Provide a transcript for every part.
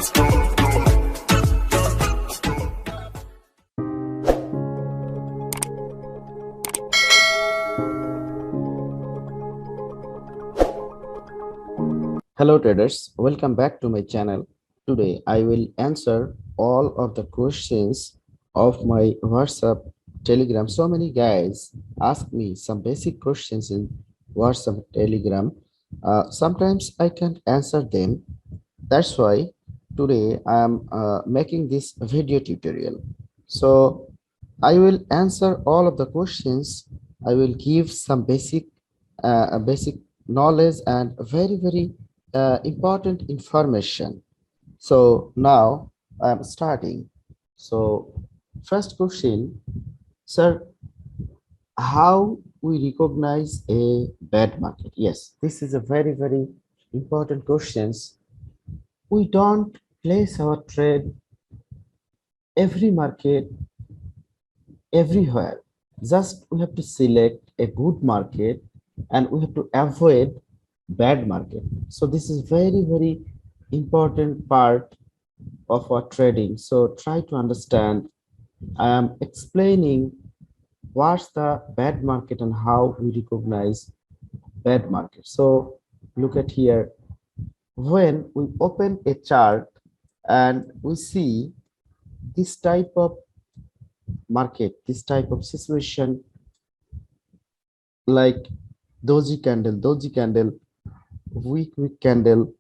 Hello traders, welcome back to my channel. Today I will answer all of the questions of my WhatsApp, Telegram. So many guys ask me some basic questions in WhatsApp, Telegram. Sometimes I can't answer them. That's why today I am making this video tutorial. So I will answer all of the questions. I will give some basic knowledge and very important information. So now I am starting. So first question, sir, how we recognize a bad market? Yes, this is a very important questions. We don't place our trade every market everywhere. Just we have to select a good market and we have to avoid bad market. So this is very important part of our trading. So try to understand. I am explaining what's the bad market and how we recognize bad market. So look at here. When we open a chart and we see this type of market, this type of situation, like doji candle, weak candle,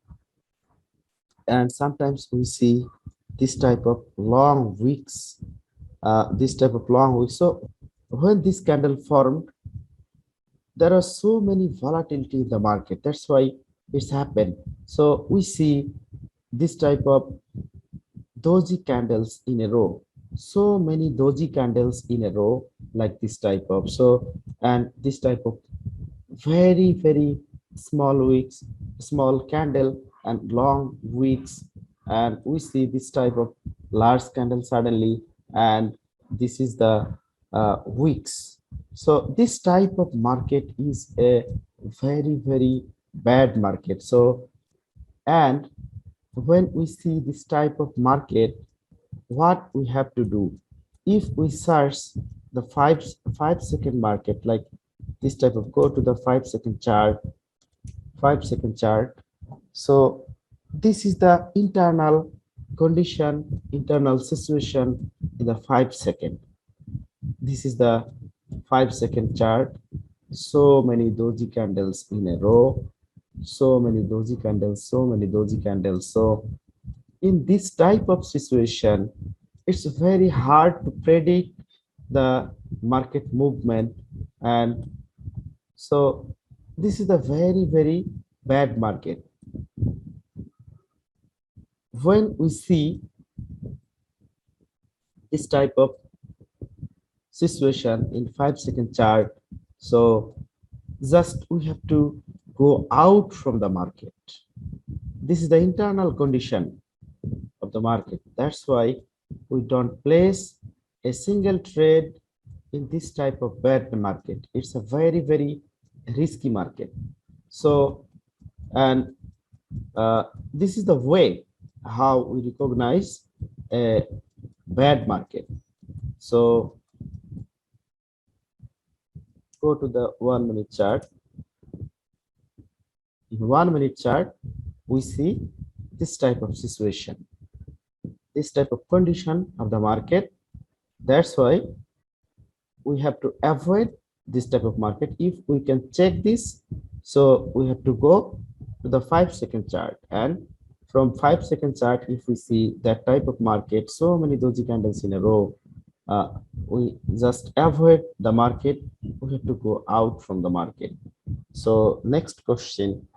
and sometimes we see this type of long wicks, So when this candle formed, there are so many volatility in the market. That's why it's happened. So we see this type of doji candles in a row, so many doji candles in a row, like this type of, so and this type of very small wicks, small candle and long wicks, and we see this type of large candle suddenly, and this is the wicks. So this type of market is a very bad market. So, and when we see this type of market, what we have to do, if we search the 5 second market, like this type of, go to the 5 second chart, 5 second chart. So this is the internal condition, internal situation in the 5 second. This is the 5 second chart. So many doji candles in a row, so many doji candles, so many doji candles. So in this type of situation, it's very hard to predict the market movement. And so this is a very bad market. When we see this type of situation in 5 second chart, so just we have to go out from the market. This is the internal condition of the market. That's why we don't place a single trade in this type of bad market. It's a very risky market. So, and this is the way how we recognize a bad market. So go to the 1 minute chart. In 1 minute chart, we see this type of situation, this type of condition of the market. That's why we have to avoid this type of market. If we can check this, so we have to go to the 5 second chart, and from 5 second chart, if we see that type of market, so many doji candles in a row, we just avoid the market. We have to go out from the market. So next question,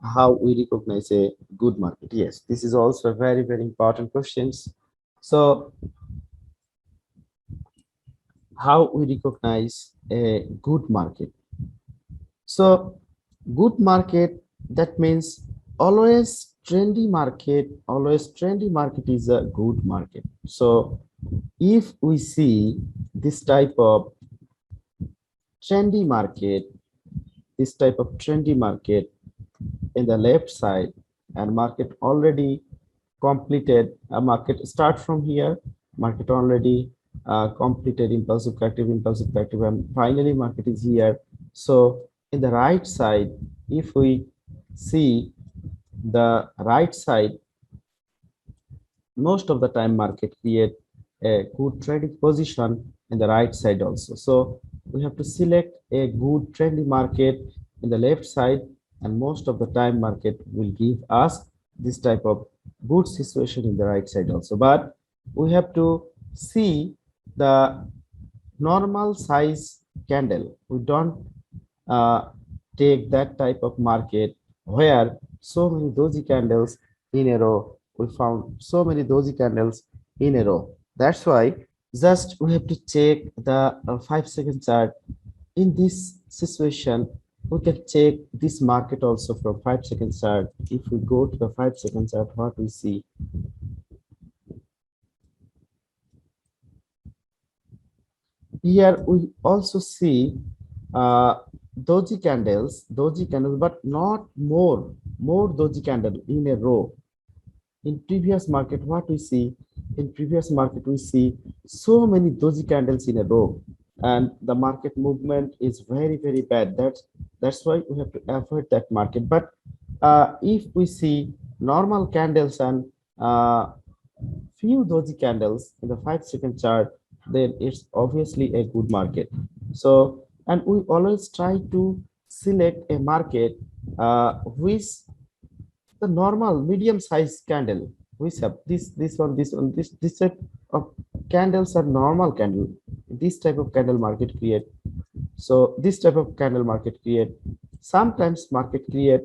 how we recognize a good market? Yes, this is also a very important questions. So how we recognize a good market? So good market, that means always trendy market is a good market. So if we see this type of trendy market, this type of trendy market in the left side, and market already completed a market start from here, market already completed impulsive corrective, and finally market is here. So in the right side, if we see the right side, most of the time market create a good trading position in the right side also. So we have to select a good trendy market in the left side, and most of the time market will give us this type of good situation in the right side also. But we have to see the normal size candle. We don't uh, take that type of market where so many doji candles in a row. We found so many doji candles in a row. That's why just we have to check the 5 second chart. In this situation, we can check this market also from 5 second chart. If we go to the 5 second chart, what we see here, we also see uh, doji candles, but not more doji candle in a row. In previous market, what we see in previous market, we see so many doji candles in a row, and the market movement is very bad. That's why we have to avoid that market. But if we see normal candles and uh, few doji candles in the 5 second chart, then it's obviously a good market. So, and we always try to select a market which the normal medium size candle. We have this type of candles are normal candle. This type of candle market create. So this type of candle market create. Sometimes market create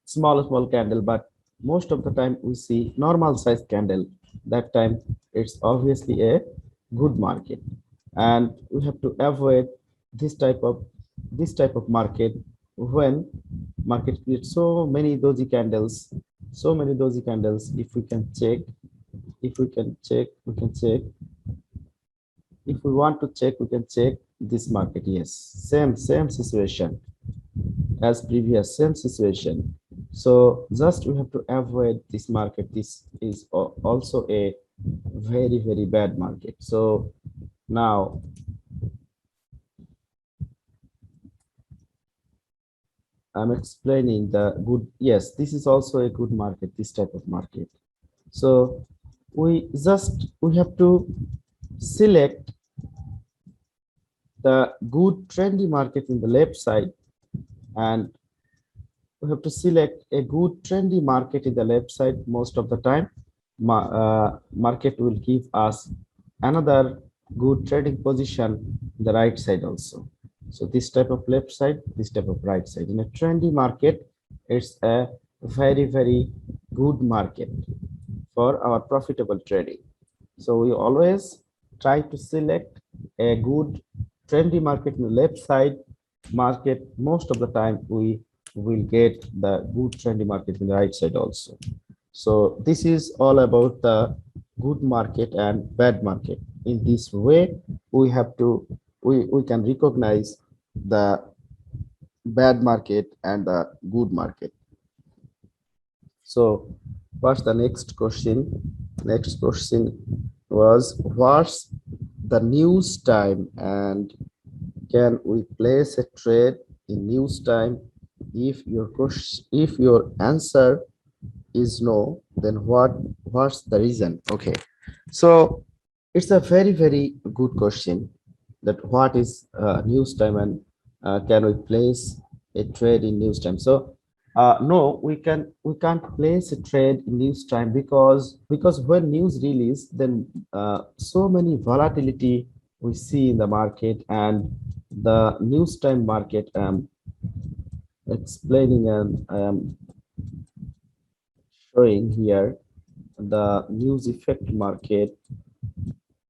small candle, but most of the time we see normal size candle. That time it's obviously a good market, and we have to avoid this type of market when market creates so many doji candles. If we can check, we can check. If we want to check, we can check this market. Yes, same situation as previous, same situation. So just we have to avoid this market. This is also a very bad market. So now I'm explaining the good. Yes, this is also a good market, this type of market. So we have to select the good trendy market in the left side, and we have to select a good trendy market in the left side. Most of the time market will give us another good trading position in the right side also. So this type of left side, this type of right side. In a trendy market, it's a very good market for our profitable trading. So we always try to select a good trendy market in the left side market. Most of the time we will get the good trendy market in the right side also. So this is all about the good market and bad market. In this way, we have to we can recognize the bad market and the good market. So what's the next question? Next question was, what's the news time, and can we place a trade in news time? If your question, if your answer is no, then what's the reason? Okay, so it's a very good question, that what is news time, and can we place a trade in news time? So no, we can't place a trade in news time, because when news release, then so many volatility we see in the market, and the news time market explaining, and I am showing here the news effect market.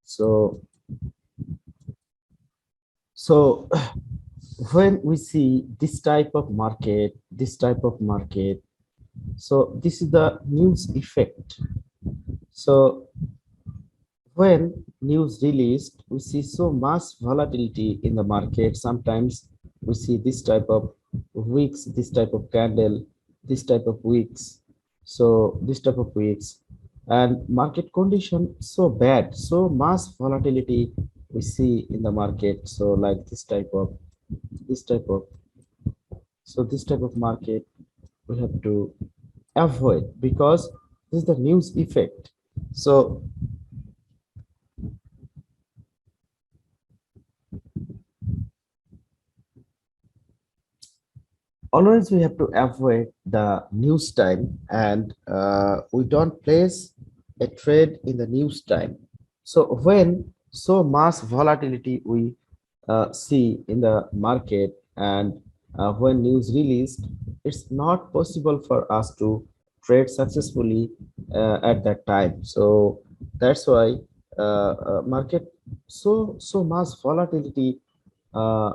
So so when we see this type of market, so this is the news effect. So when news released, we see so much volatility in the market. Sometimes we see this type of wicks, this type of candle, this type of wicks, So this type of weeks, and market condition so bad, so mass volatility we see in the market. So like this type of this type of market we have to avoid because this is the news effect. So always we have to avoid the news time, and we don't place a trade in the news time. So when so mass volatility we see in the market, and when news released, it's not possible for us to trade successfully at that time. So that's why market so mass volatility uh,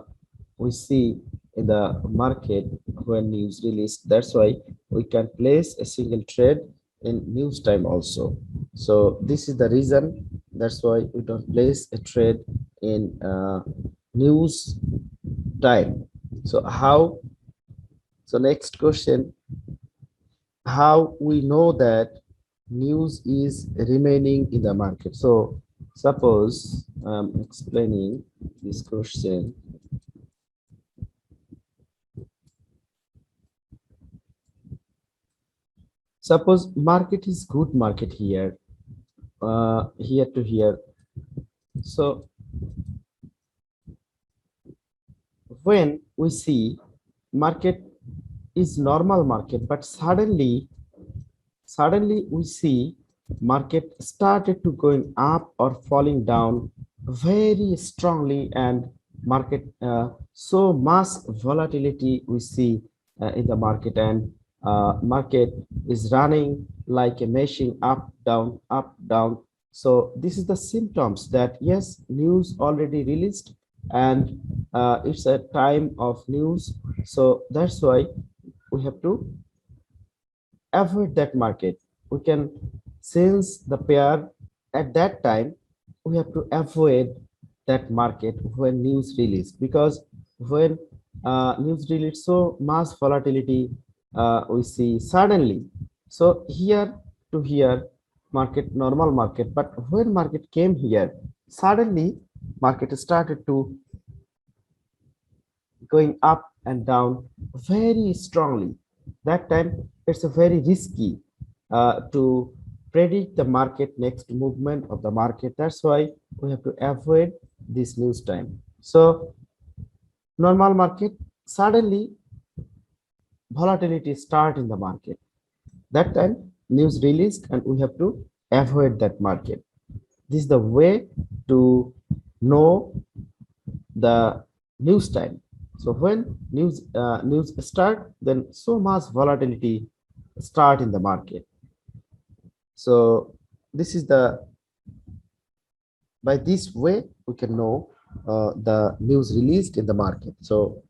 we see in the market when news released. That's why we can place a single trade in news time also. So this is the reason. That's why we don't place a trade in news time. So how? So next question: how we know that news is remaining in the market? So suppose I'm explaining this question. Suppose market is good market here, here to here. So when we see market is normal market, but suddenly we see market started to going up or falling down very strongly, and market so mass volatility we see in the market, and market is running like a machine, up down. So this is the symptoms that yes, news already released, and it's a time of news. So that's why we have to avoid that market. We can sense the pair at that time. We have to avoid that market when news release, because when news release, so mass volatility we see suddenly. So here to here, market normal market, but when market came here, suddenly market started to going up and down very strongly. That time it's a very risky to predict the market next movement of the market. That's why we have to avoid this news time. So normal market, suddenly volatility start in the market. That time news released, and we have to avoid that market. This is the way to know the news time. So when news start, then so much volatility start in the market. So this is the by this way we can know the news released in the market. So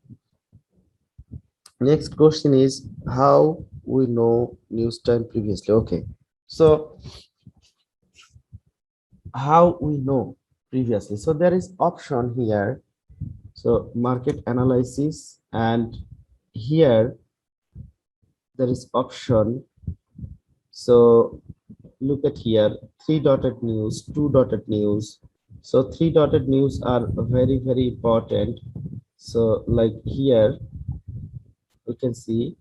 next question is how we know news time previously. Okay, so how we know previously. So there is option here. So market analysis, and here there is option. So look at here, three dotted news, two dotted news. So three dotted news are very important. So like here we can see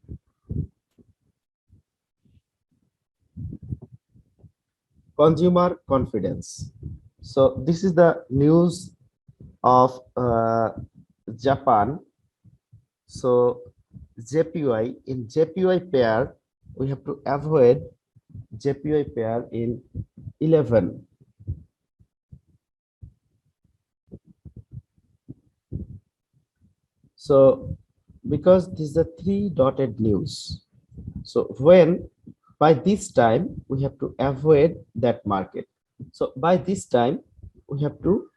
consumer confidence. So this is the news of Japan. So JPY, in JPY pair we have to avoid JPY pair in 11. So because this is a three dotted news, so when by this time we have to avoid that market. So by this time we have to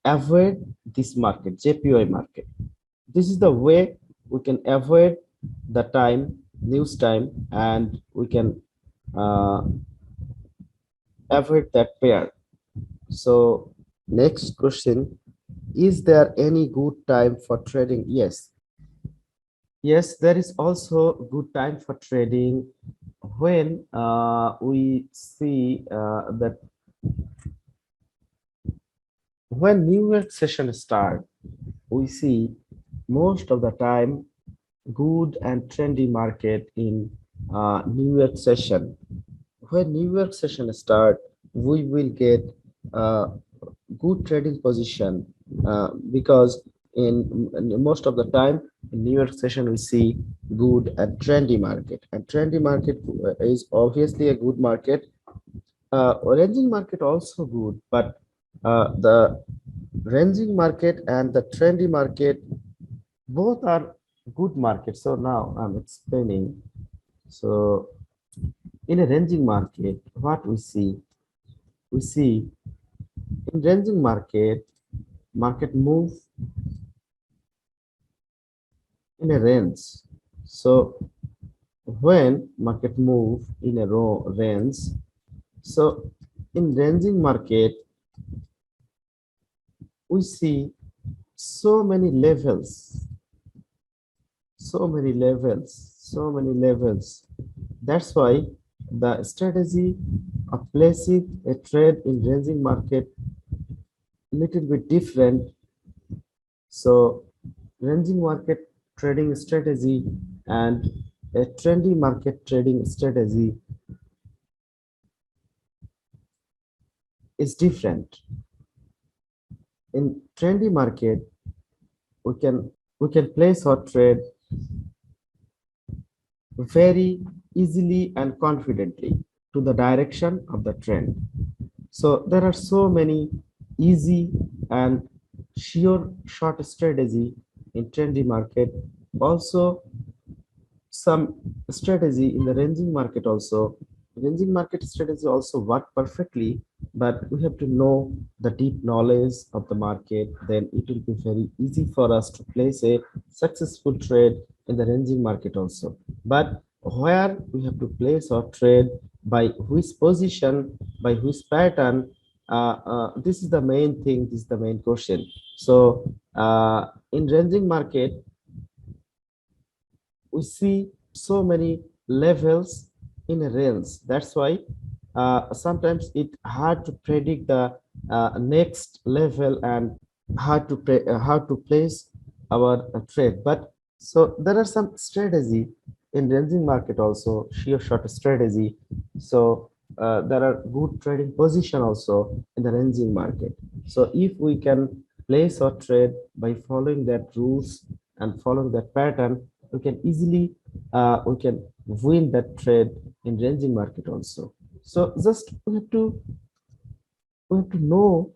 avoid this market, JPY market. This is the way we can avoid the time, news time, and we can uh, avoid that pair. So next question, is there any good time for trading? Yes, yes, there is also good time for trading when we see that when New York session start, we see most of the time good and trendy market in New York session. When New York session start, we will get good trading position because in most of the time in New York session we see good and trendy market, and trendy market is obviously a good market. Ranging market also good, but the ranging market and the trendy market both are good markets. So now I'm explaining. So in a ranging market, what we see in ranging market, market move in a range. So when market move in a row range, so in ranging market, we see so many levels, so many levels. That's why the strategy of placing a trade in ranging market little bit different. So ranging market trading strategy and a trendy market trading strategy is different. In trendy market, we can place or trade very easily and confidently to the direction of the trend. So there are so many easy and sure short strategy in trendy market. Also, some strategy in the ranging market also. Ranging market strategy also work perfectly, but we have to know the deep knowledge of the market. Then it will be very easy for us to place a successful trade in the ranging market also. But where we have to place our trade, by which position, by which pattern, this is the main thing. This is the main question. So in ranging market, we see so many levels in a range. That's why sometimes it hard to predict the next level and hard to place our trade. But so there are some strategy in ranging market also, sheer short strategy. So there are good trading position also in the ranging market. So if we can place our trade by following that rules and following that pattern, we can easily we can win that trade in ranging market also. So just we have to know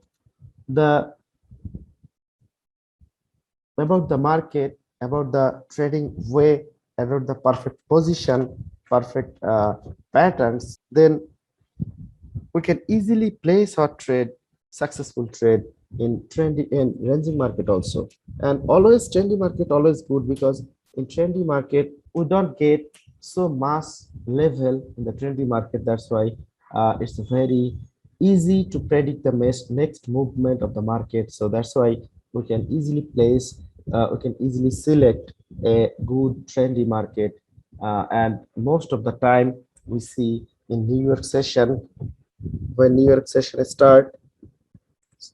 the about the market, about the trading way, about the perfect position, perfect patterns. Then we can easily place our trade, successful trade in trendy and ranging market also. And always trendy market always good, because in trendy market we don't get so mass level in the trendy market. That's why it's very easy to predict the next movement of the market. So that's why we can easily place, we can easily select a good trendy market. And most of the time we see in New York session, when New York session start,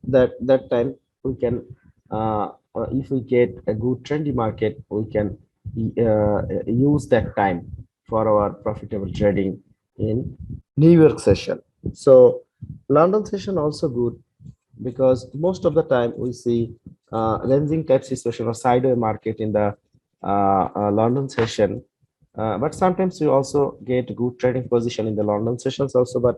that time we can if we get a good trendy market, we can use that time for our profitable trading in New York session. So London session also good, because most of the time we see ranging type situation or sideways market in the London session. But sometimes we also get good trading position in the London sessions also. But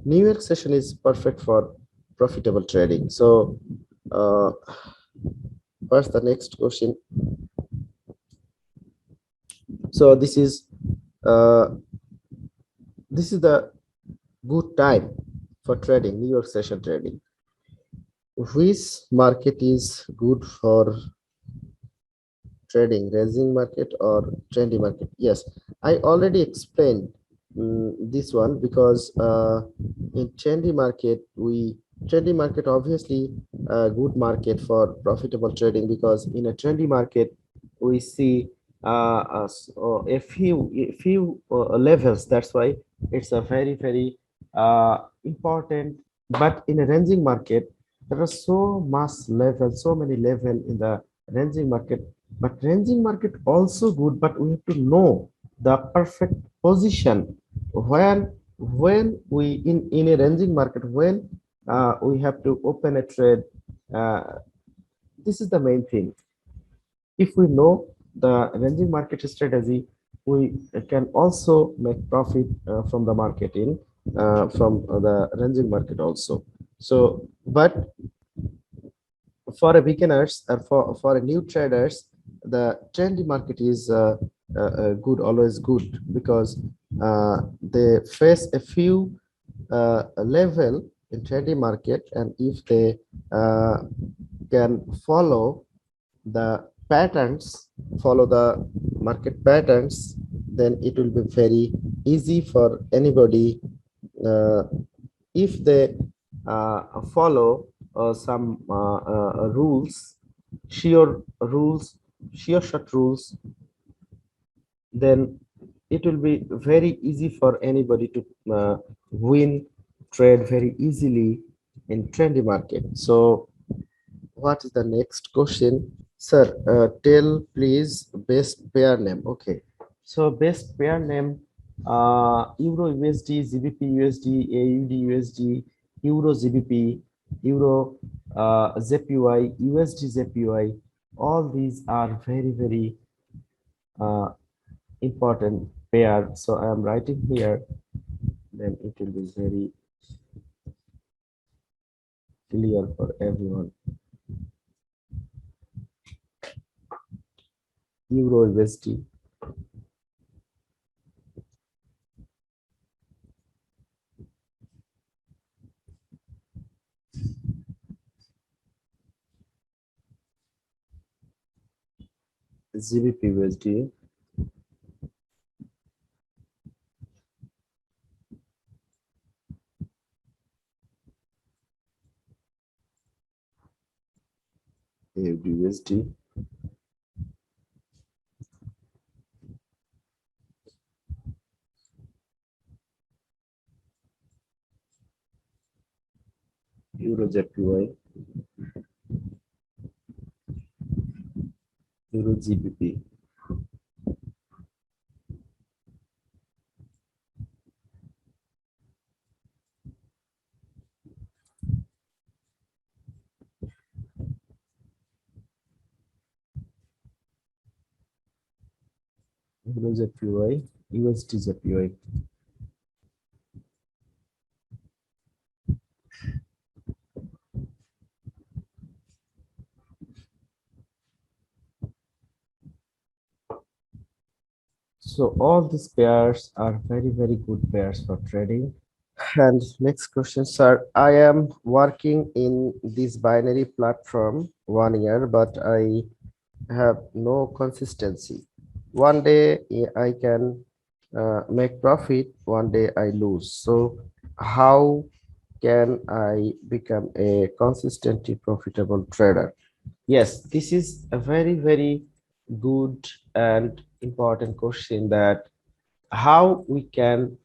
New York session is perfect for profitable trading. So what's the next question? So uh, this is the good time for trading, New York session trading. Which market is good for trading, ranging market or trendy market? Yes, I already explained this one, because in trendy market obviously a good market for profitable trading, because in a trendy market we see a few levels. That's why it's a very very important. But in a ranging market, there are so much level, so many level in the ranging market. But ranging market also good, but we have to know the perfect position when we in a ranging market, when we have to open a trade. uh, this is the main thing. If we know the ranging market strategy, we can also make profit from the marketing, from the ranging market also. So, but for a beginners or for a new traders, the trendy market is good, always good, because they face a few level in trendy market, and if they uh, can the patterns follow the market patterns, then it will be very easy for anybody. If they follow some rules, sure rules, sure shot rules, then it will be very easy for anybody to win trade very easily in trendy market. So what is the next question? Sir, tell please best pair name. Okay. So best pair name, Euro USD, GBP USD, AUD USD, Euro GBP, Euro ZPY, USD ZPY. All these are very, very uh, important pair. So I am writing here, then it will be very clear for everyone. Euro USD. GBP USD, AUD USD, Euro JPY, Euro GBP, Euro JPY, USD JPY. So all these pairs are very, very good pairs for trading. And next question, sir. I am working in this binary platform 1 year, but I have no consistency. One day I can make profit, one day I lose. So how can I become a consistently profitable trader? Yes, this is a very, very good and important question, that how we can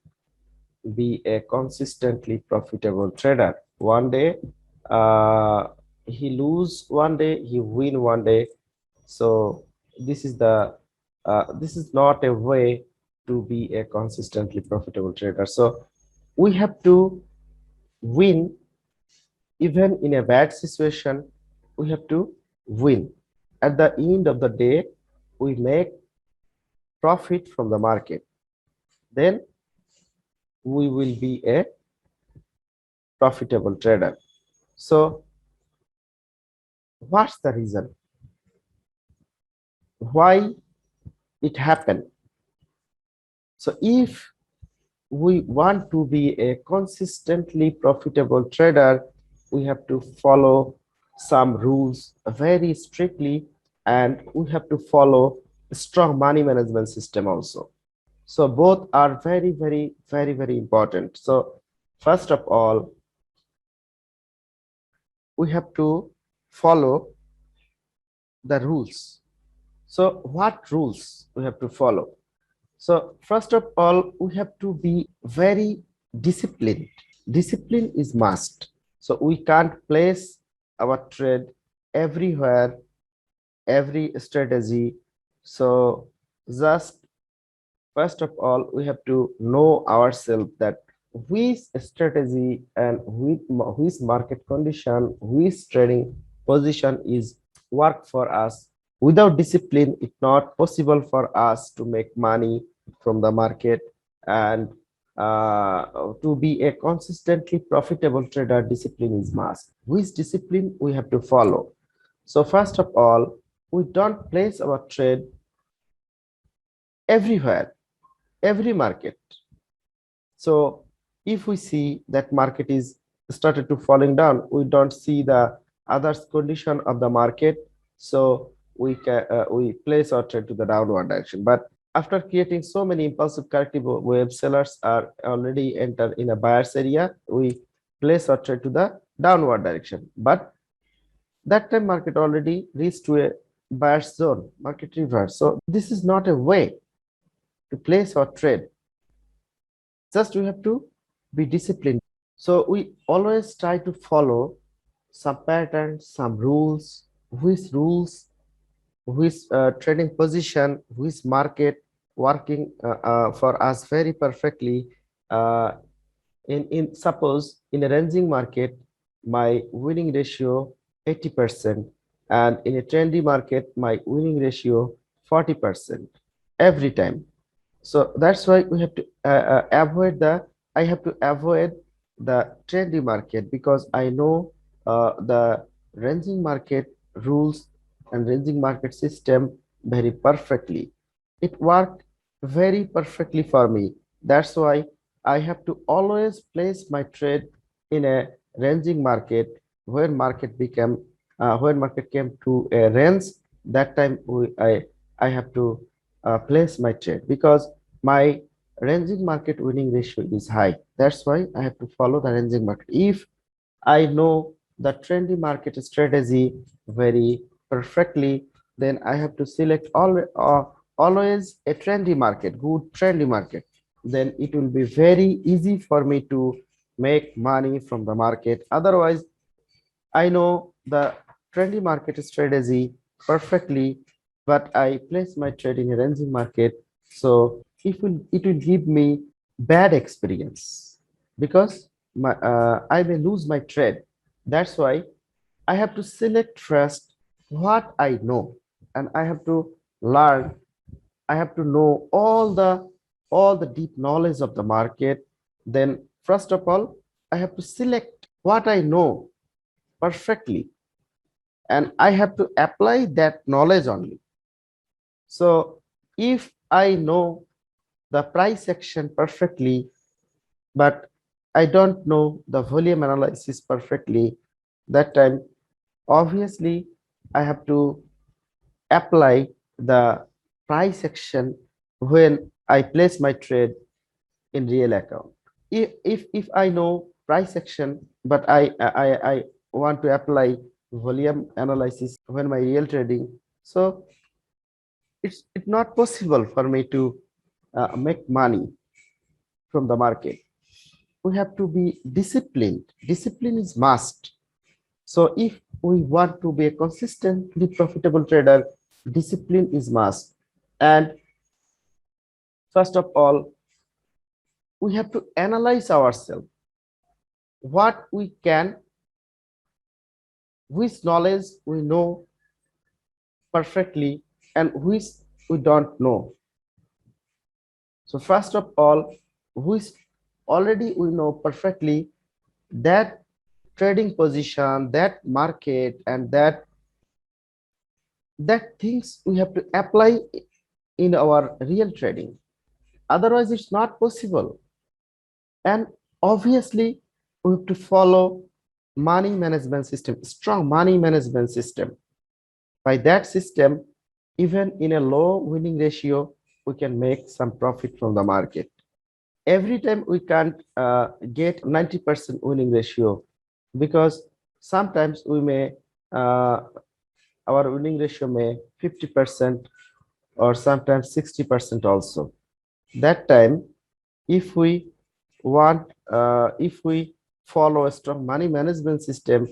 be a consistently profitable trader. One day he lose, one day he win, one day. So this is not a way to be a consistently profitable trader. So we have to win. Even in a bad situation, we have to win. At the end of the day, we make profit from the market. Then we will be a profitable trader. So what's the reason? Why it happened? So if we want to be a consistently profitable trader, we have to follow some rules very strictly, and we have to follow a strong money management system also. So both are very, very, very, very important. So first of all, we have to follow the rules. So what rules we have to follow? So first of all, we have to be very disciplined. Discipline is must. So we can't place our trade everywhere, every strategy. So just first of all, we have to know ourselves that which strategy and which market condition, which trading position is work for us. Without discipline, it's not possible for us to make money from the market and to be a consistently profitable trader. Discipline is must. Which discipline we have to follow? So first of all, we don't place our trade everywhere, every market. So if we see that market is started to falling down, we don't see the others condition of the market. So we place our trade to the downward direction. But after creating so many impulsive corrective wave, sellers are already entered in a buyer's area. We place our trade to the downward direction. But that time market already reached to a buyer's zone, market reverse. So this is not a way to place our trade. Just we have to be disciplined. So we always try to follow some patterns, some rules, which trading position, which market working for us very perfectly. Uh, in suppose in a ranging market, my winning ratio 80%, and in a trendy market, my winning ratio 40% every time. So that's why we have to avoid the I have to avoid the trendy market, because I know the ranging market rules and ranging market system very perfectly. It worked very perfectly for me. That's why I have to always place my trade in a ranging market. When market became when market came to a range, that time I have to place my trade, because my ranging market winning ratio is high. That's why I have to follow the ranging market. If I know the trendy market strategy very perfectly, then I have to select always a trendy market, good trendy market. Then it will be very easy for me to make money from the market. Otherwise, I know the trendy market strategy perfectly, but I place my trade in a ranging market. So it will give me bad experience, because I may lose my trade. That's why I have to select first what I know, and I have to learn. I have to know all the deep knowledge of the market. Then first of all, I have to select what I know perfectly, and I have to apply that knowledge only. So if I know the price action perfectly, but I don't know the volume analysis perfectly, that time obviously I have to apply the price action when I place my trade in real account. If I know price action, but I want to apply volume analysis when my real trading, so it's not possible for me to make money from the market. We have to be disciplined. Discipline is must. So if we want to be a consistently profitable trader, discipline is must. And first of all, we have to analyze ourselves, what we can, which knowledge we know perfectly, and which we don't know. So first of all, which already we know perfectly, that trading position, that market, and that things we have to apply in our real trading. Otherwise, it's not possible. And obviously, we have to follow money management system, strong money management system. By that system, even in a low winning ratio, we can make some profit from the market. Every time we can't get 90% winning ratio, because sometimes we may our winning ratio may 50%, or sometimes 60% also. That time, if we if we follow a strong money management system,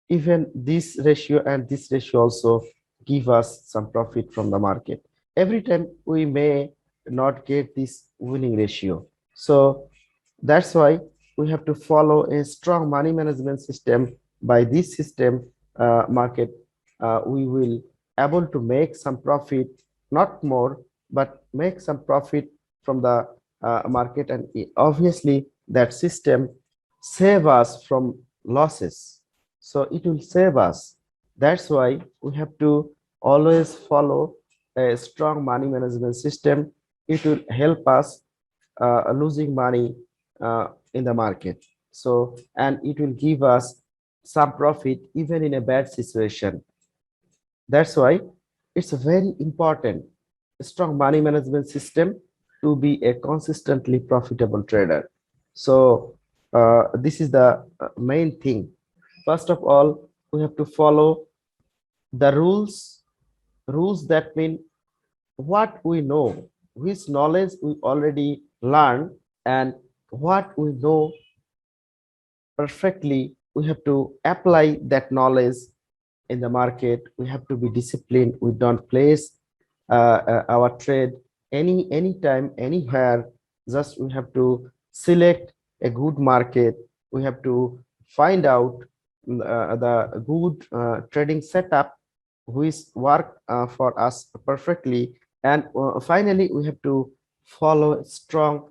even this ratio and this ratio also give us some profit from the market. Every time we may not get this winning ratio. So that's why we have to follow a strong money management system. By this system, market, we will able to make some profit, not more, but make some profit from the market, and obviously that system save us from losses. So it will save us. That's why we have to always follow a strong money management system. It will help us losing money in the market. So, and it will give us some profit even in a bad situation. That's why it's a very important strong money management system to be a consistently profitable trader. So this is the main thing. First of all, we have to follow the rules. Rules that mean what we know, which knowledge we already learned, and what we know perfectly, we have to apply that knowledge in the market. We have to be disciplined. We don't place our trade anytime, anywhere. Just we have to select a good market. We have to find out the good trading setup which work for us perfectly. And finally, we have to follow a strong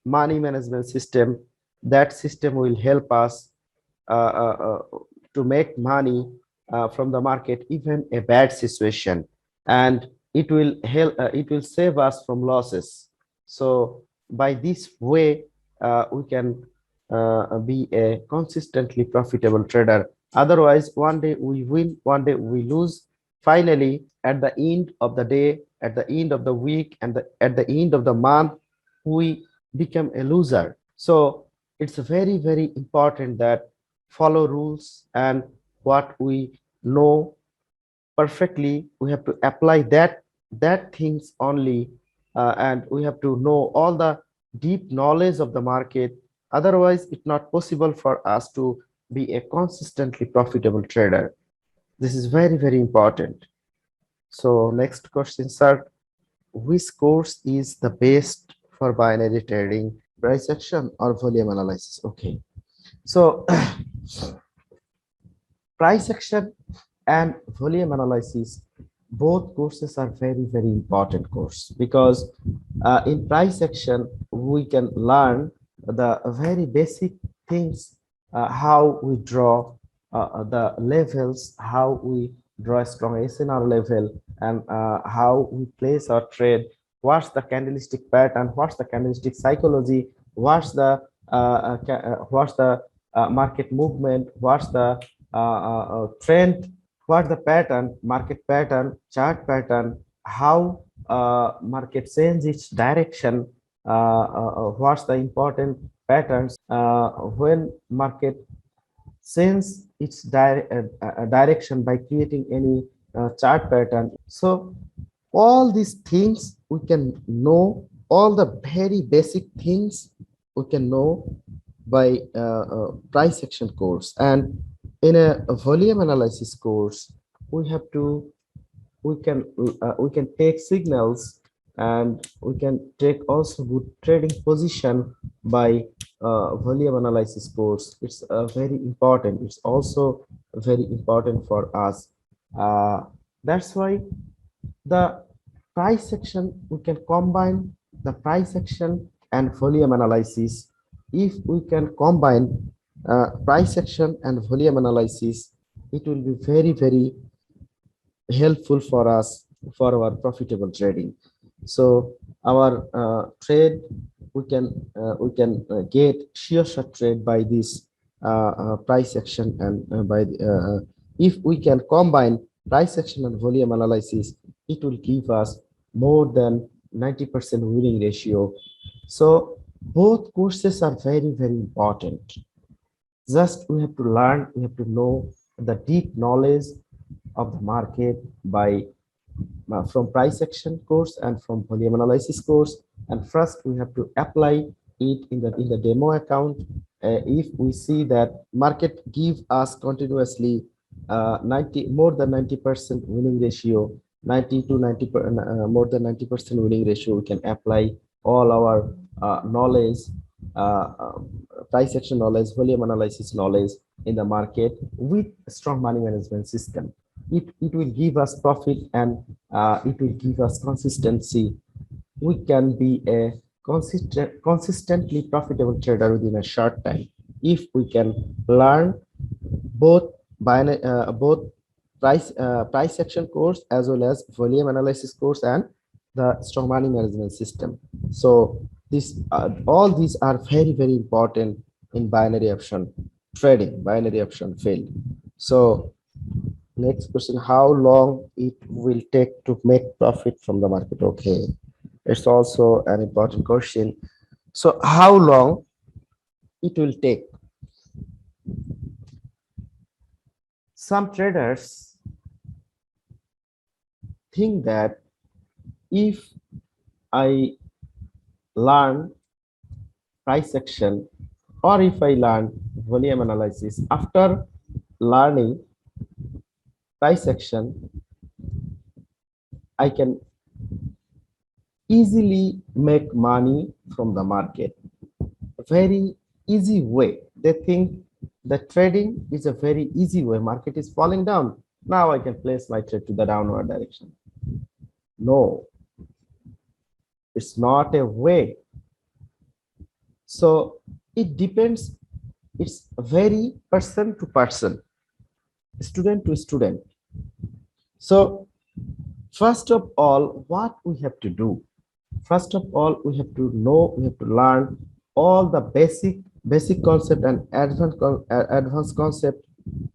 money management system. That system will help us to make money from the market, even a bad situation, and it will help. It will save us from losses. So by this way, we can be a consistently profitable trader. Otherwise, one day we win, one day we lose. Finally, at the end of the day, at the end of the week, and at the end of the month, we become a loser. So it's very, very important that follow rules, and what we know perfectly, we have to apply that things only, and we have to know all the deep knowledge of the market. Otherwise, it's not possible for us to be a consistently profitable trader. This is very, very important. So next question, sir. Which course is the best for binary trading, price action or volume analysis? Okay. So price action and volume analysis, both courses are very, very important course, because in price action we can learn the very basic things, how we draw the levels, how we draw a strong SNR level, and how we place our trade, what's the candlestick pattern, what's the candlestick psychology, what's the market movement, what's the trend, what the pattern, market pattern, chart pattern, how market change its direction, what's the important patterns when market change its direction by creating any chart pattern. So all these things we can know, all the very basic things we can know by price action course. And in a volume analysis course, we have to we can take signals, and we can take also good trading position by volume analysis course. It's very important. It's also very important for us. That's why the price action, we can combine the price action and volume analysis. If we can combine price action and volume analysis, it will be very, very helpful for us for our profitable trading. So our trade, we can get sheer shot trade by this price action, and by if we can combine price action and volume analysis, it will give us more than 90% winning ratio. So both courses are very, very important. Just we have to learn, we have to know the deep knowledge of the market by from price action course and from volume analysis course. And first we have to apply it in the demo account. If we see that market give us continuously 90 more than 90% winning ratio, 90 to 90 more than 90% winning ratio, we can apply all our knowledge, uh, uh, price action knowledge, volume analysis knowledge in the market with strong money management system. It will give us profit, and it will give us consistency. We can be a consistently profitable trader within a short time if we can learn both both price action course as well as volume analysis course and the strong money management system. So this all these are very important in binary option trading, binary option field. So next question, how long it will take to make profit from the market? Okay, it's also an important question. So how long it will take? Some traders think that if I learn price action or if I learn volume analysis, after learning price action, I can easily make money from the market. A very easy way. They think that trading is a very easy way. Market is falling down. Now I can place my trade to the downward direction. No, it's not a way. So it depends. It's very person to person, student to student. So first of all, what we have to do? First of all, we have to know, we have to learn all the basic concept and advanced concept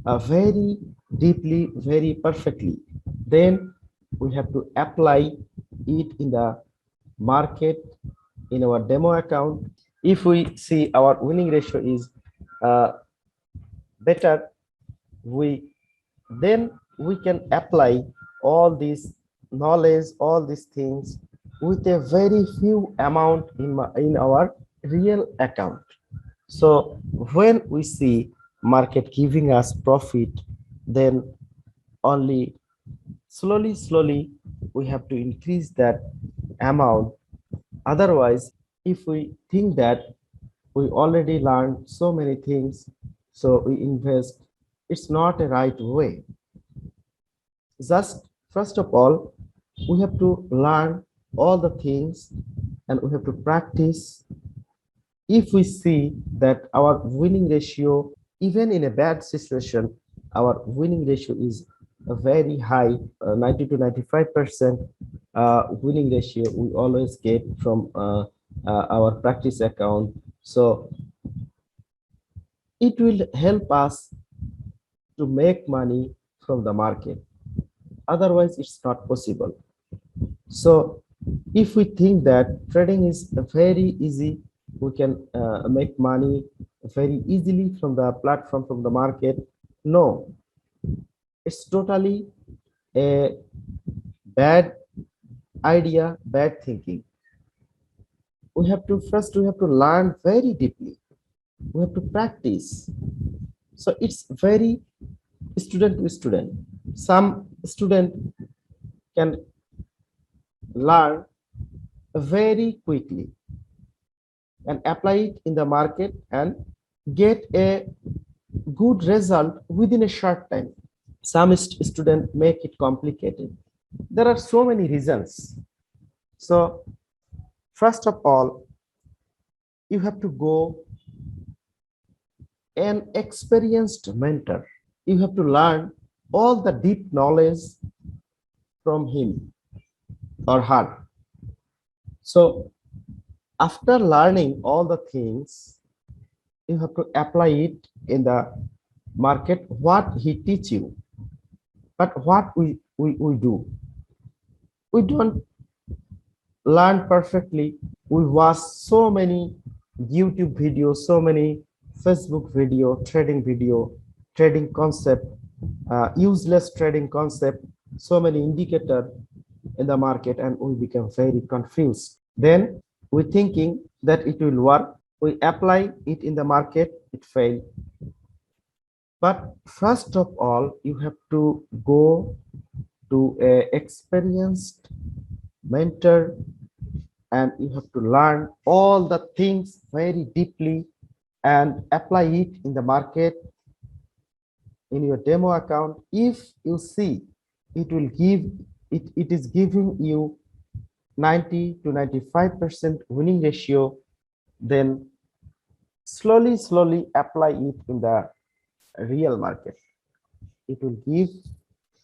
very deeply, very perfectly. Then we have to apply it in the market, in our demo account. If we see our winning ratio is better, then we can apply all these knowledge, all these things with a very few amount in our real account. So when we see market giving us profit, then only slowly we have to increase that amount. Otherwise, if we think that we already learned so many things, so we invest, it's not a right way. Just first of all, we have to learn all the things and we have to practice. If we see that our winning ratio, even in a bad situation, our winning ratio is a very high, 90 to 95% winning ratio we always get from our practice account. So it will help us to make money from the market. Otherwise, it's not possible. So if we think that trading is very easy, we can make money very easily from the platform, from the market. No, it's totally a bad idea, bad thinking. We have to learn very deeply. We have to practice. So it's very student to student. Some student can learn very quickly and apply it in the market and get a good result within a short time. Some students make it complicated. There are so many reasons. So first of all, you have to go an experienced mentor. You have to learn all the deep knowledge from him or her. So after learning all the things, you have to apply it in the market, what he teach you. But what we do, we don't learn perfectly. We watch so many YouTube videos, so many Facebook video, trading concept, useless trading concept, so many indicator. in the market and we become very confused. Then we thinking that it will work. We apply it in the market, it failed. But first of all, you have to go to a experienced mentor and you have to learn all the things very deeply and apply it in the market in your demo account. If you see it will give it is giving you 90 to 95% winning ratio, then slowly apply it in the real market. It will give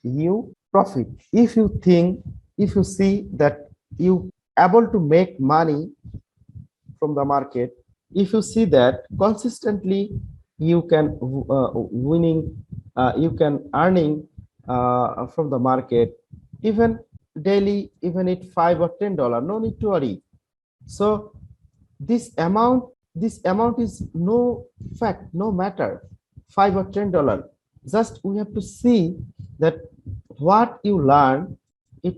you profit. If you think, if you see that you able to make money from the market, if you see that consistently you can winning, you can earning from the market, even daily, even at $5 or $10, no need to worry. So this amount is no fact, no matter, $5 or $10. Just we have to see that what you learn, it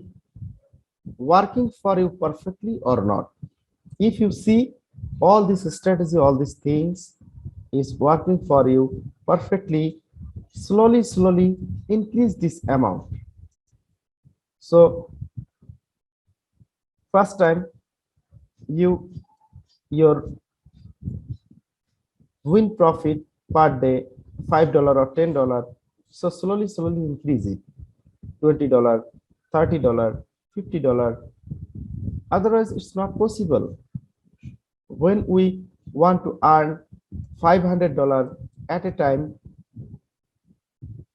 working for you perfectly or not. If you see all this strategy, all these things is working for you perfectly, slowly increase this amount. So first time your win profit per day $5 or $10, so slowly increase it, $20, $30, $50. Otherwise it's not possible. When we want to earn $500 at a time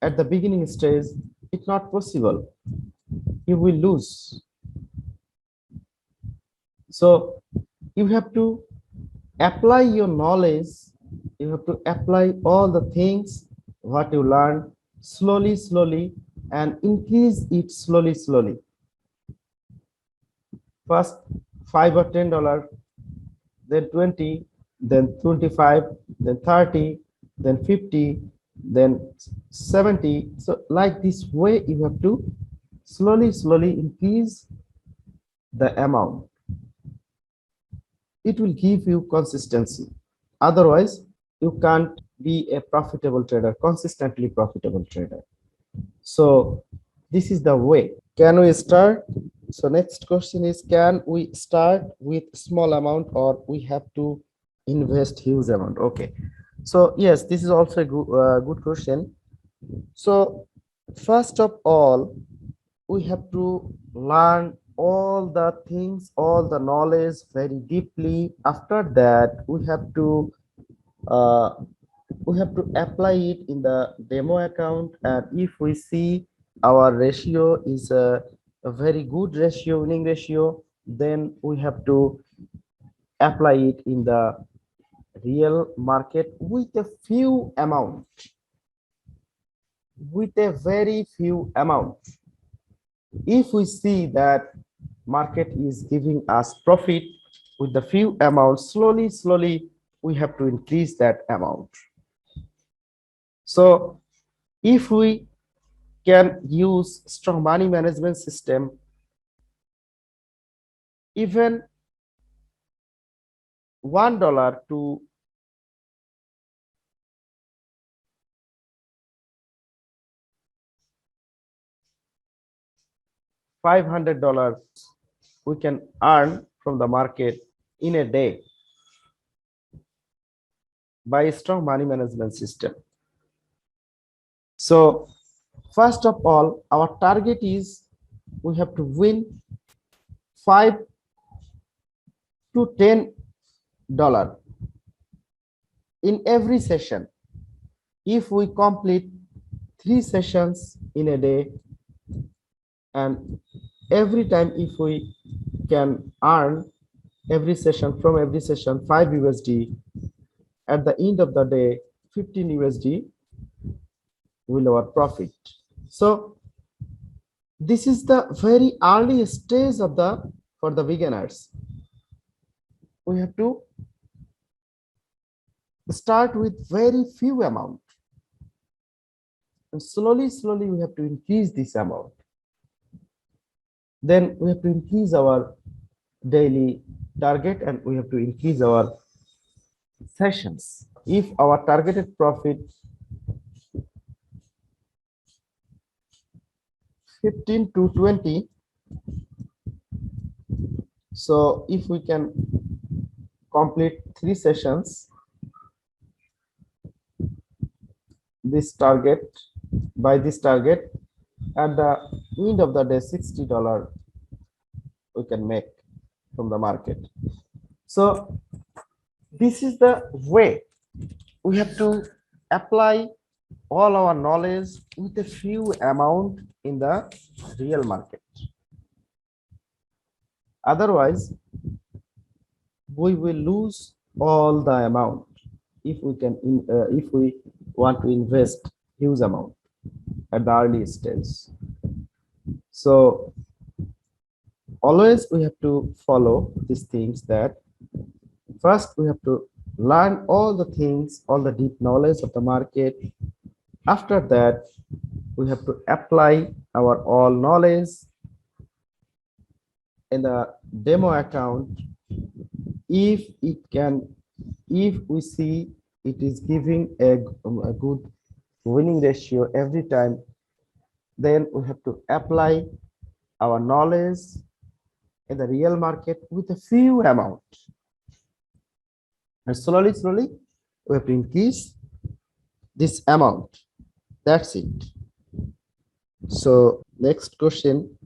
at the beginning stage, it's not possible, you will lose. So you have to apply your knowledge, you have to apply all the things what you learn slowly and increase it slowly. First $5 or $10, then 20, then 25, then 30, then 50, then 70. So like this way you have to slowly increase the amount. It will give you consistency. Otherwise you can't be a profitable trader, consistently profitable trader. So this is the way. Can we start? So next question is, can we start with small amount or we have to invest huge amount? Okay, so yes, this is also a good question. So first of all, we have to learn all the things, all the knowledge very deeply. After that uh, we have to apply it in the demo account, and if we see our ratio is a very good ratio, winning ratio, then we have to apply it in the real market with a few amount, with a very few amount. If we see that market is giving us profit with the few amount, slowly we have to increase that amount. So if we can use strong money management system, even $1 to $500 we can earn from the market in a day by a strong money management system. So first of all, our target is we have to win $5 to $10 in every session. If we complete 3 sessions in a day, and every time if we can earn every session, from every session $5, at the end of the day $15 will our profit. So this is the very early stage of the, for the beginners. We have to start with very few amount, and slowly we have to increase this amount. Then we have to increase our daily target and we have to increase our sessions. If our targeted profit 15 to 20, so if we can complete 3 sessions, this target by this target, at the end of the day $60 we can make from the market. So this is the way we have to apply all our knowledge with a few amount in the real market. Otherwise we will lose all the amount if we want to invest huge amount at the early stage. So always we have to follow these things, that first we have to learn all the things, all the deep knowledge of the market. After that we have to apply our all knowledge in the demo account. If we see it is giving a good winning ratio every time, then we have to apply our knowledge in the real market with a few amount, and slowly we have to increase this amount. That's it. So next question,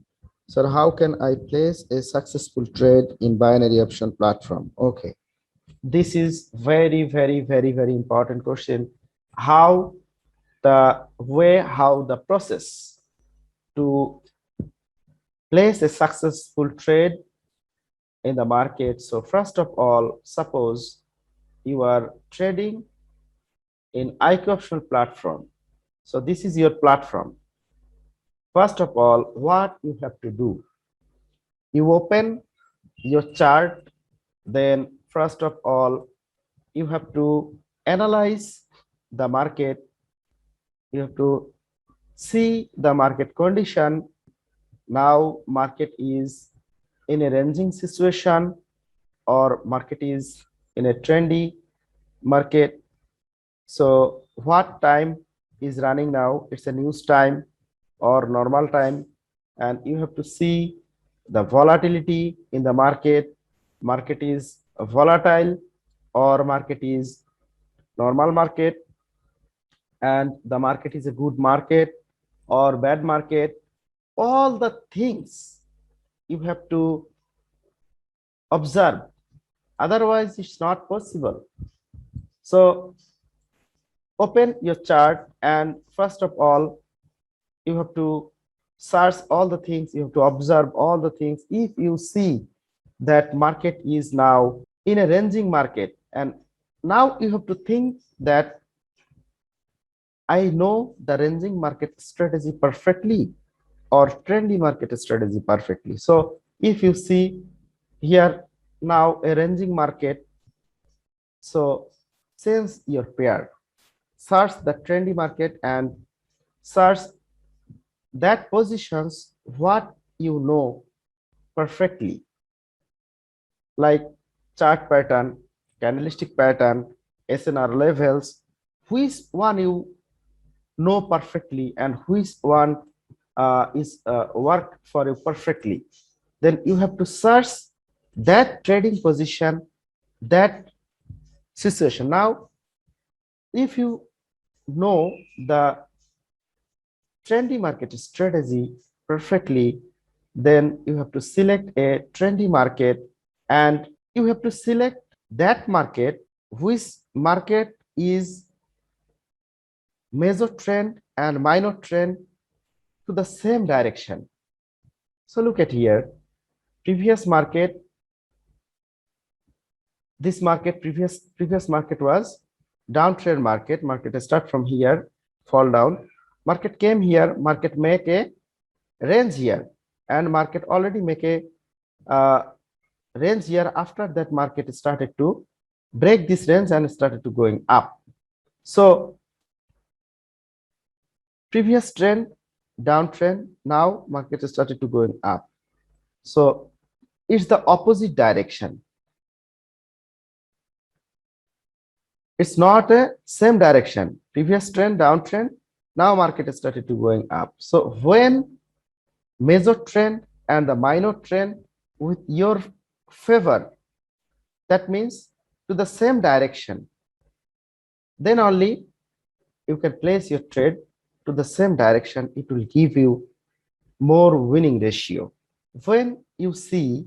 sir, how can I place a successful trade in binary option platform? Okay, this is very important question. How the process to place a successful trade in the market. So first of all, suppose you are trading in IQ optional platform. So this is your platform. First of all, what you have to do, you open your chart. Then first of all, you have to analyze the market. You have to see the market condition. Now market is in a ranging situation, or market is in a trendy market. So what time is running now? It's a news time or normal time, and you have to see the volatility in the market. Market is volatile or market is normal market, and the market is a good market or bad market. All the things you have to observe, otherwise it's not possible. So open your chart, and first of all you have to search all the things, you have to observe all the things. If you see that market is now in a ranging market, and now you have to think that I know the ranging market strategy perfectly or trendy market strategy perfectly. So if you see here now a ranging market, so since your pair, search the trendy market and search that positions what you know perfectly, like chart pattern, candlestick pattern, SNR levels, which one you know perfectly and which one is work for you perfectly. Then you have to search that trading position, that situation. Now if you know the trendy market strategy perfectly, then you have to select a trendy market, and you have to select that market which market is major trend and minor trend to the same direction. So look at here, previous market, this market, previous market was downtrend market. Market start from here, fall down, market came here, market make a range here, and market already make a range here. After that market started to break this range and started to going up. So previous trend downtrend, now market started to going up. So it's the opposite direction. It's not a same direction. Previous trend, downtrend, now market has started to going up. So when major trend and the minor trend with your favor, that means to the same direction, then only you can place your trade to the same direction. It will give you more winning ratio. When you see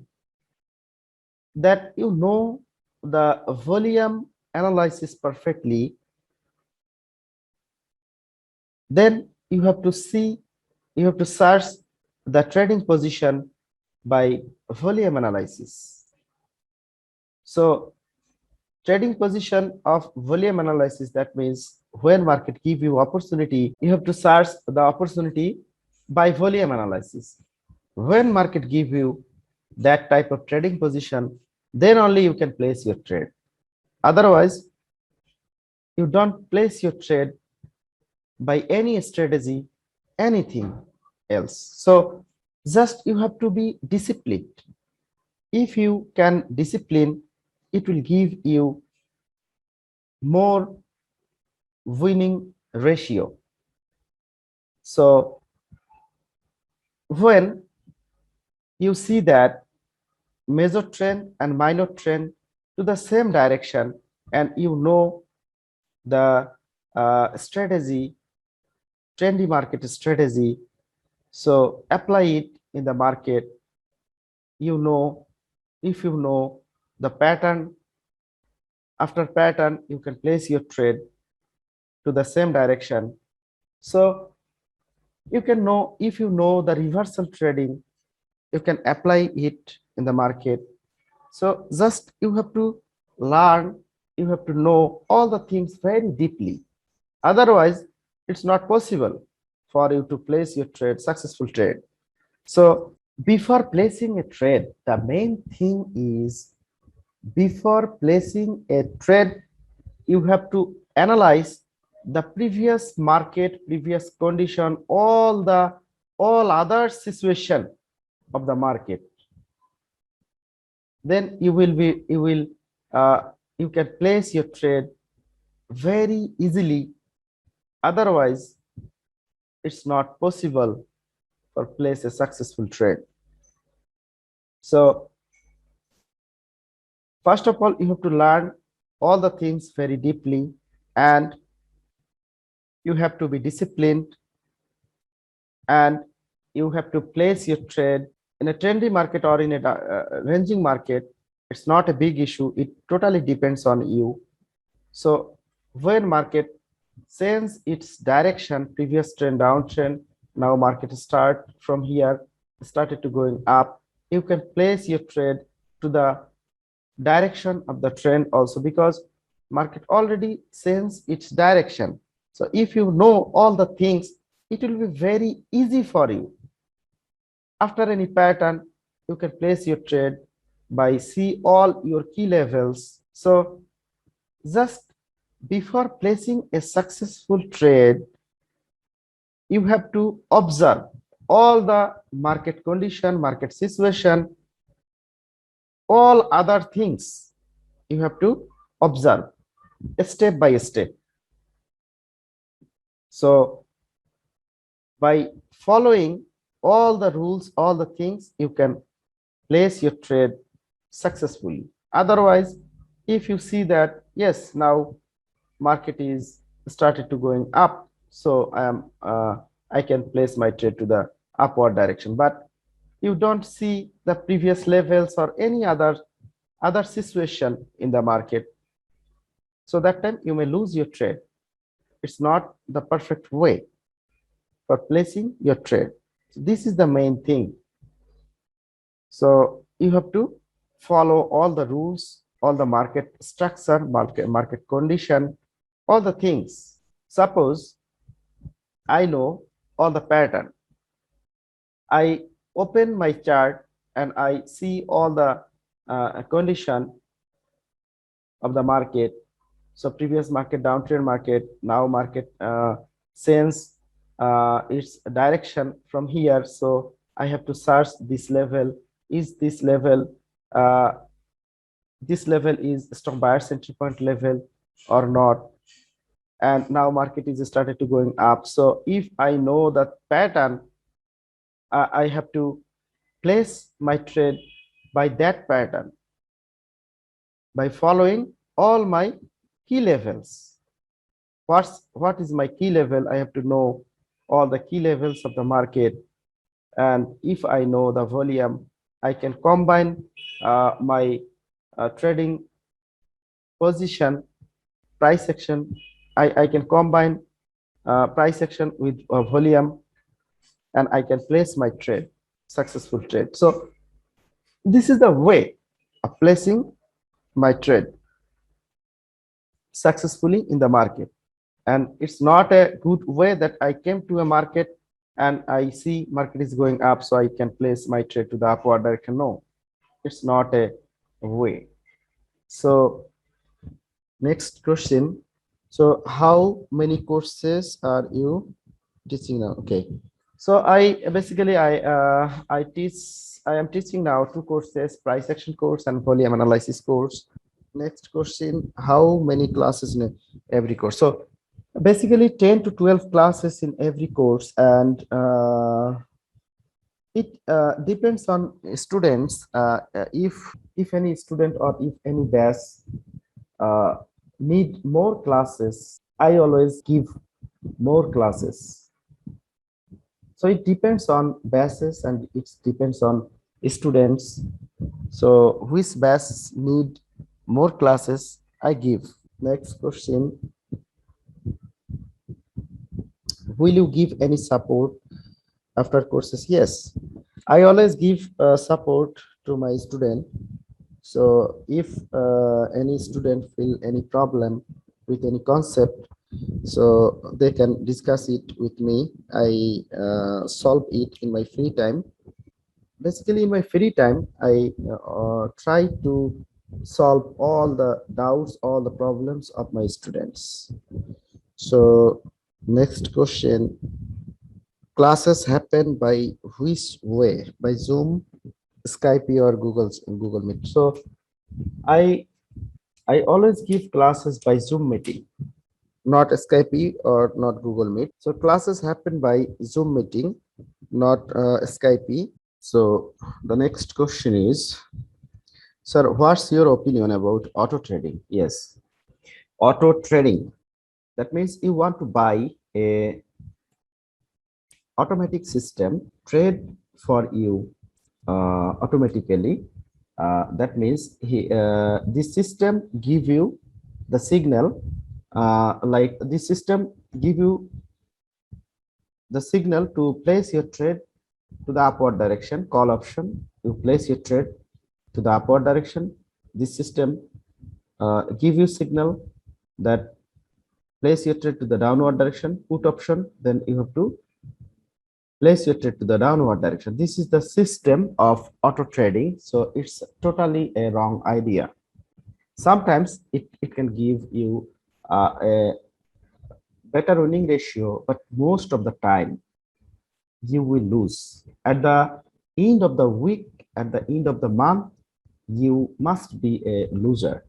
that you know the volume analysis perfectly, then you have to see, you have to search the trading position by volume analysis. So trading position of volume analysis, that means when market give you opportunity, you have to search the opportunity by volume analysis. When market give you that type of trading position, then only you can place your trade. Otherwise, you don't place your trade by any strategy, anything else. So just you have to be disciplined. If you can discipline, it will give you more winning ratio. So when you see that major trend and minor trend to the same direction, and you know the strategy, trendy market strategy, so apply it in the market. You know, if you know the pattern, after pattern you can place your trade to the same direction. So you can know, if you know the reversal trading, you can apply it in the market. So just you have to learn, you have to know all the things very deeply. Otherwise, it's not possible for you to place your trade, successful trade. So before placing a trade, the main thing is, before placing a trade, you have to analyze the previous market, previous condition, all other situation of the market. Then you can place your trade very easily. Otherwise, it's not possible for place a successful trade. So first of all, you have to learn all the things very deeply, and you have to be disciplined, and you have to place your trade in a trendy market or in a ranging market. It's not a big issue. It totally depends on you. So when market change its direction, previous trend downtrend, now market start from here, started to going up, you can place your trade to the direction of the trend also, because market already changed its direction. So if you know all the things, it will be very easy for you. After any pattern, you can place your trade by see all your key levels. So just before placing a successful trade, you have to observe all the market condition, market situation, all other things. You have to observe step by step. So by following all the rules, all the things, you can place your trade successfully. Otherwise, if you see that, yes, now market is started to going up, so I can place my trade to the upward direction, but you don't see the previous levels or any other situation in the market, so that time you may lose your trade. It's not the perfect way for placing your trade. So this is the main thing. So you have to follow all the rules, all the market structure, market condition, all the things. Suppose I know all the pattern. I open my chart and I see all the condition of the market. So previous market downtrend market, now market sense its direction from here. So I have to search this level is this level, uh, this level is stock buyer's entry point level or not. And now market is started to going up. So if I know that pattern, I have to place my trade by that pattern, by following all my key levels. What is my key level? I have to know all the key levels of the market. And if I know the volume, I can combine my trading position, price action. I can combine price action with volume, and I can place my trade, successful trade. So this is the way of placing my trade successfully in the market. And it's not a good way that I came to a market and I see market is going up, so I can place my trade to the upward direction. No, it's not a way. So next question. So how many courses are you teaching now? Okay. So I am teaching now two courses, price action course and volume analysis course. Next question, how many classes in every course? So basically 10 to 12 classes in every course, and it depends on students. If any student or if any batch uh, need more classes, I always give more classes. So it depends on batches and it depends on students. So which batch need more classes, I give. Next question, will you give any support after courses? Yes, I always give support to my student. So if any student feel any problem with any concept, so they can discuss it with me. I solve it in my free time. Basically, in my free time, I try to solve all the doubts, all the problems of my students. So next question, classes happen by which way? By Zoom, Skype, or Google Meet? So I I always give classes by Zoom meeting, not Skype or not Google Meet. So classes happen by Zoom meeting, not Skype. So the next question is, sir, what's your opinion about auto trading? Yes, auto trading. That means you want to buy a automatic system trade for you automatically. That means this system give you the signal, like this system give you the signal to place your trade to the upward direction. Call option, you place your trade to the upward direction. This system give you signal that place your trade to the downward direction. Put option, then you have to place your trade to the downward direction. This is the system of auto trading. So it's totally a wrong idea. Sometimes it can give you a better winning ratio, but most of the time you will lose. At the end of the week, at the end of the month, you must be a loser.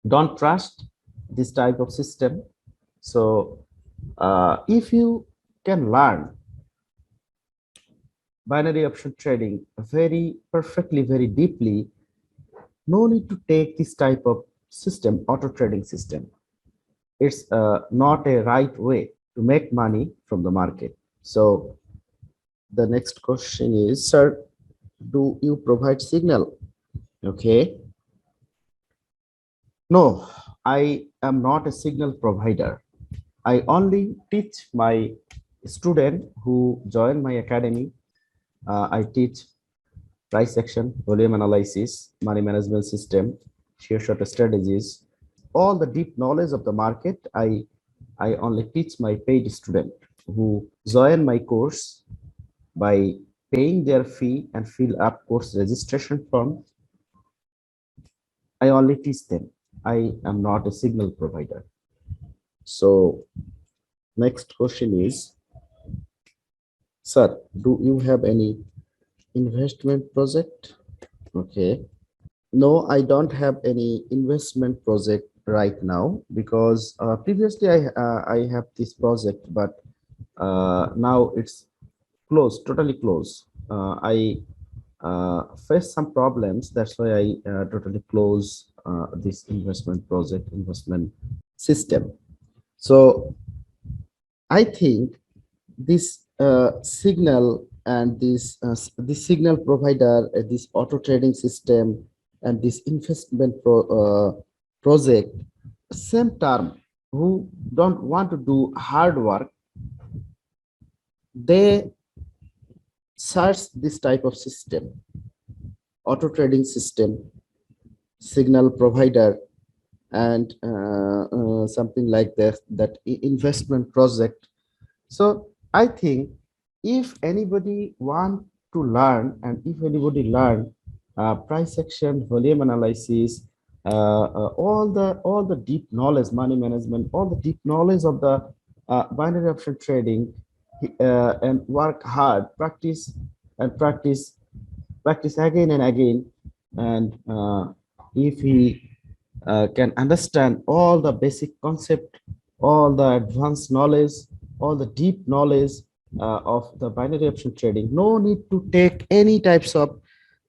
Don't trust this type of system. So if you can learn binary option trading very perfectly, very deeply, no need to take this type of system, auto trading system. It's not a right way to make money from the market. So the next question is, sir, do you provide signal? Okay. No, I am not a signal provider. I only teach my student who join my academy. I teach price action, volume analysis, money management system, share short strategies, all the deep knowledge of the market. I only teach my paid student who join my course by paying their fee and fill up course registration form. I only teach them. I am not a signal provider. So next question is, sir, do you have any investment project. Okay. No, I don't have any investment project right now because previously I have this project, but now it's closed, totally closed. I faced some problems. That's why I totally close this investment project, investment system. So I think this signal and this signal provider, this auto trading system, and this investment project, same term. Who don't want to do hard work, they search this type of system, auto trading system, signal provider, and something like that investment project. So I think if anybody want to learn, and if anybody learn price action, volume analysis, all the deep knowledge, money management, all the deep knowledge of the binary option trading, and work hard, and practice again and again, and if he can understand all the basic concept, all the advanced knowledge, all the deep knowledge of the binary option trading. No need to take any types of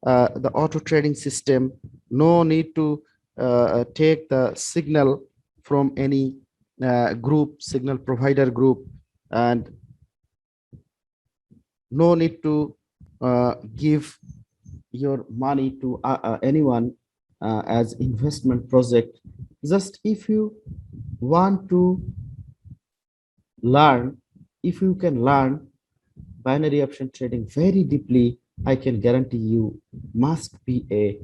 the auto trading system. No need to take the signal from any group, signal provider group, and no need to give your money to anyone as investment project. Just if you want to learn, if you can learn binary option trading very deeply, I can guarantee you must be a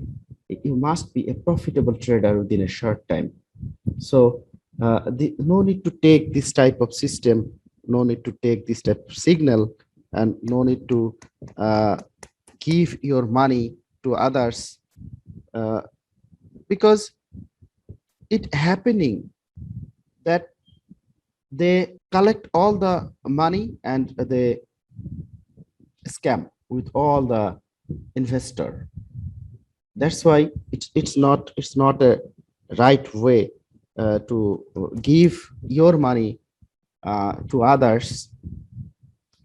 profitable trader within a short time. So no need to take this type of system, no need to take this type of signal, and no need to uh, give your money to others, uh, because it happening that they collect all the money and they scam with all the investor. That's why it's not a right way to give your money to others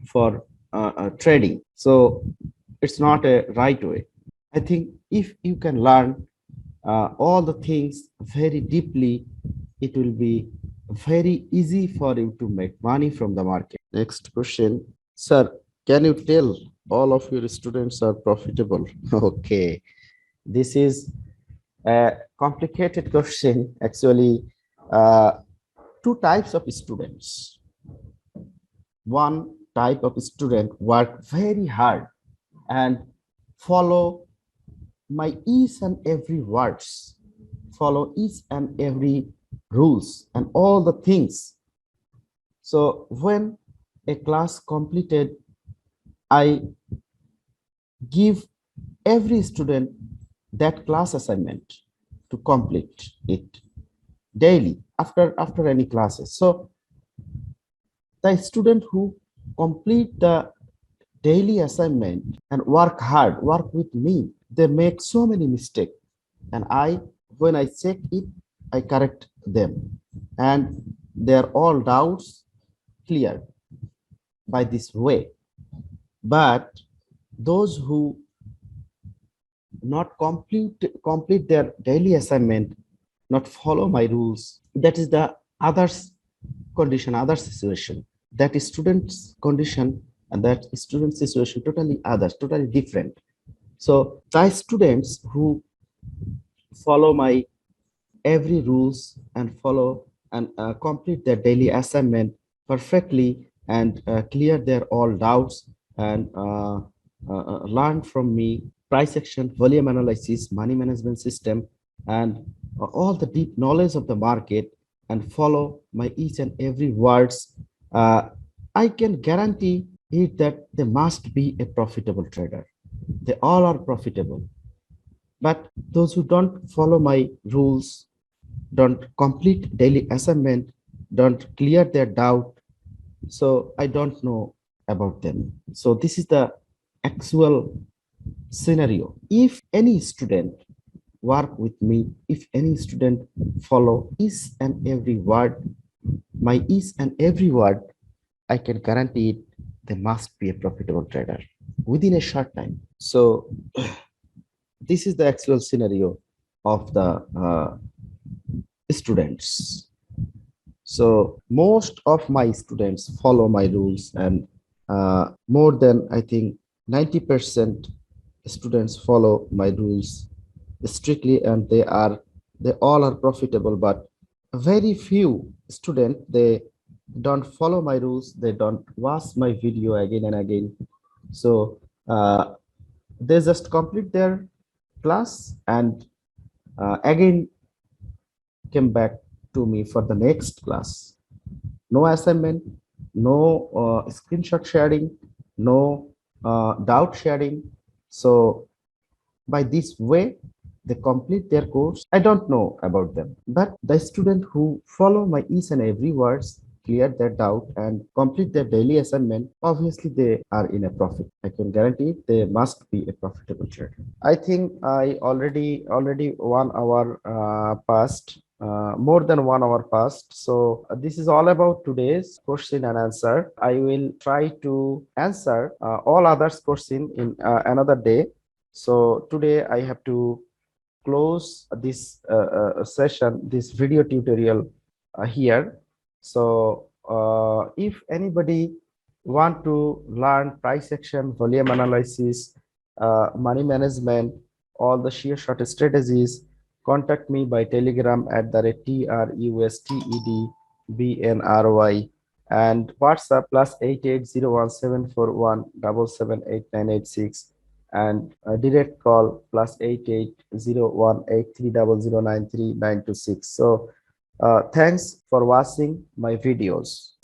for trading. So it's not a right way. I think if you can learn all the things very deeply, it will be very easy for you to make money from the market. Next question, sir, can you tell all of your students are profitable? Okay, this is a complicated question. Actually, uh, two types of students. One type of student work very hard and follow my each and every words, follow each and every rules and all the things. So when a class completed, I give every student that class assignment to complete it daily after any classes. So the student who complete the daily assignment and work hard, work with me, they make so many mistakes, and when I check it, I correct them, and their all doubts cleared by this way. But those who not complete their daily assignment, not follow my rules, that is the others condition, other situation. That is student's condition, and that student situation totally others, totally different. So the students who follow my every rules and follow and complete their daily assignment perfectly, and clear their all doubts, and learn from me price action, volume analysis, money management system, and all the deep knowledge of the market, and follow my each and every words, uh, I can guarantee it that they must be a profitable trader. They all are profitable. But those who don't follow my rules, don't complete daily assignment, don't clear their doubt, so I don't know about them. So this is the actual scenario. If any student work with me, if any student follow each and every word, my each and every word, I can guarantee it, they must be a profitable trader within a short time. So this is the actual scenario of the students. So most of my students follow my rules, and more than I think 90% students follow my rules strictly, and they all are profitable. But very few students, they don't follow my rules, they don't watch my video again and again. So they just complete their class and again came back to me for the next class. No assignment, no screenshot sharing, no doubt sharing. So by this way, they complete their course. I don't know about them, but the student who follow my each and every words, clear their doubt and complete their daily assignment, obviously they are in a profit. I can guarantee it, they must be a profitable trader. I think I already 1 hour passed, more than 1 hour passed. So this is all about today's question and answer. I will try to answer all others question in another day. So today I have to close this session, this video tutorial here. So if anybody want to learn price action, volume analysis, money management, all the sheer short strategies, contact me by telegram at the rate TRUSTEDBNRY and WhatsApp +880174177886 and direct call +880183009396. So thanks for watching my videos.